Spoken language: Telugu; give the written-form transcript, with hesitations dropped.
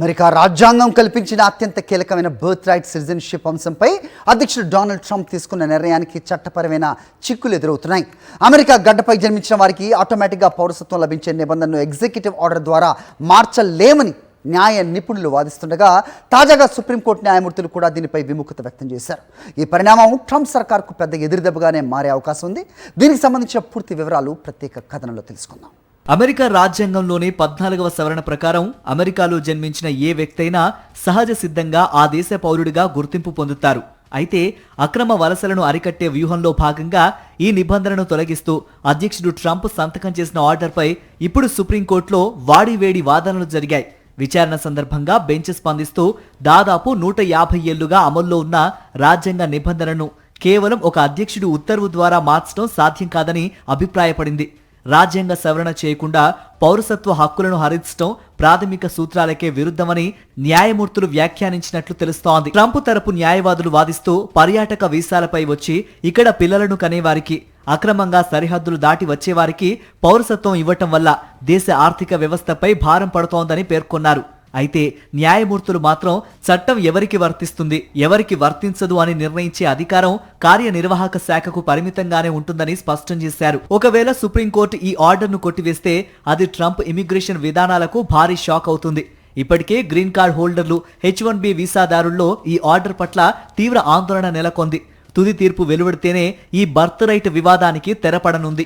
అమెరికా రాజ్యాంగం కల్పించిన అత్యంత కీలకమైన బర్త్ రైట్ సిటిజన్షిప్ అంశంపై అధ్యక్షుడు డొనాల్డ్ ట్రంప్ తీసుకున్న నిర్ణయానికి చట్టపరమైన చిక్కులు ఎదురవుతున్నాయి. అమెరికా గడ్డపై జన్మించిన వారికి ఆటోమేటిక్గా పౌరసత్వం లభించే నిబంధనను ఎగ్జిక్యూటివ్ ఆర్డర్ ద్వారా మార్చలేమని న్యాయ నిపుణులు వాదిస్తుండగా తాజాగా సుప్రీంకోర్టు న్యాయమూర్తులు కూడా దీనిపై విముఖత వ్యక్తం చేశారు. ఈ పరిణామం ట్రంప్ సర్కార్కు పెద్ద ఎదురుదెబ్బగానే మారే అవకాశం ఉంది. దీనికి సంబంధించిన పూర్తి వివరాలు ప్రత్యేక కథనంలో తెలుసుకుందాం. అమెరికా రాజ్యాంగంలోని 14వ సవరణ ప్రకారం అమెరికాలో జన్మించిన ఏ వ్యక్తి అయినా సహజ సిద్ధంగా ఆ దేశ పౌరుడిగా గుర్తింపు పొందుతారు. అయితే అక్రమ వలసలను అరికట్టే వ్యూహంలో భాగంగా ఈ నిబంధనను తొలగిస్తూ అధ్యక్షుడు ట్రంప్ సంతకం చేసిన ఆర్డర్పై ఇప్పుడు సుప్రీంకోర్టులో వాడివేడి వాదనలు జరిగాయి. విచారణ సందర్భంగా బెంచ్ స్పందిస్తూ దాదాపు 150 ఏళ్లుగా అమల్లో ఉన్న రాజ్యాంగ నిబంధనను కేవలం ఒక అధ్యక్షుడి ఉత్తర్వు ద్వారా మార్చడం సాధ్యం కాదని అభిప్రాయపడింది. రాజ్యాంగ సవరణ చేయకుండా పౌరసత్వ హక్కులను హరించడం ప్రాథమిక సూత్రాలకే విరుద్ధమని న్యాయమూర్తులు వ్యాఖ్యానించినట్లు తెలుస్తోంది. ట్రంప్ తరపు న్యాయవాదులు వాదిస్తూ పర్యాటక వీసాలపై వచ్చి ఇక్కడ పిల్లలను కనేవారికి, అక్రమంగా సరిహద్దులు దాటి వచ్చేవారికి పౌరసత్వం ఇవ్వటం వల్ల దేశ ఆర్థిక వ్యవస్థపై భారం పడుతోందని పేర్కొన్నారు. అయితే న్యాయమూర్తులు మాత్రం చట్టం ఎవరికి వర్తిస్తుంది, ఎవరికి వర్తించదు అని నిర్ణయించే అధికారం కార్యనిర్వాహక శాఖకు పరిమితంగానే ఉంటుందని స్పష్టం చేశారు. ఒకవేళ సుప్రీంకోర్టు ఈ ఆర్డర్ను కొట్టివేస్తే అది ట్రంప్ ఇమిగ్రేషన్ విధానాలకు భారీ షాక్ అవుతుంది. ఇప్పటికే గ్రీన్ కార్డ్ హోల్డర్లు, H-1B వీసాదారుల్లో ఈ ఆర్డర్ పట్ల తీవ్ర ఆందోళన నెలకొంది. తుది తీర్పు వెలువడితేనే ఈ బర్త్ రైట్ వివాదానికి తెరపడనుంది.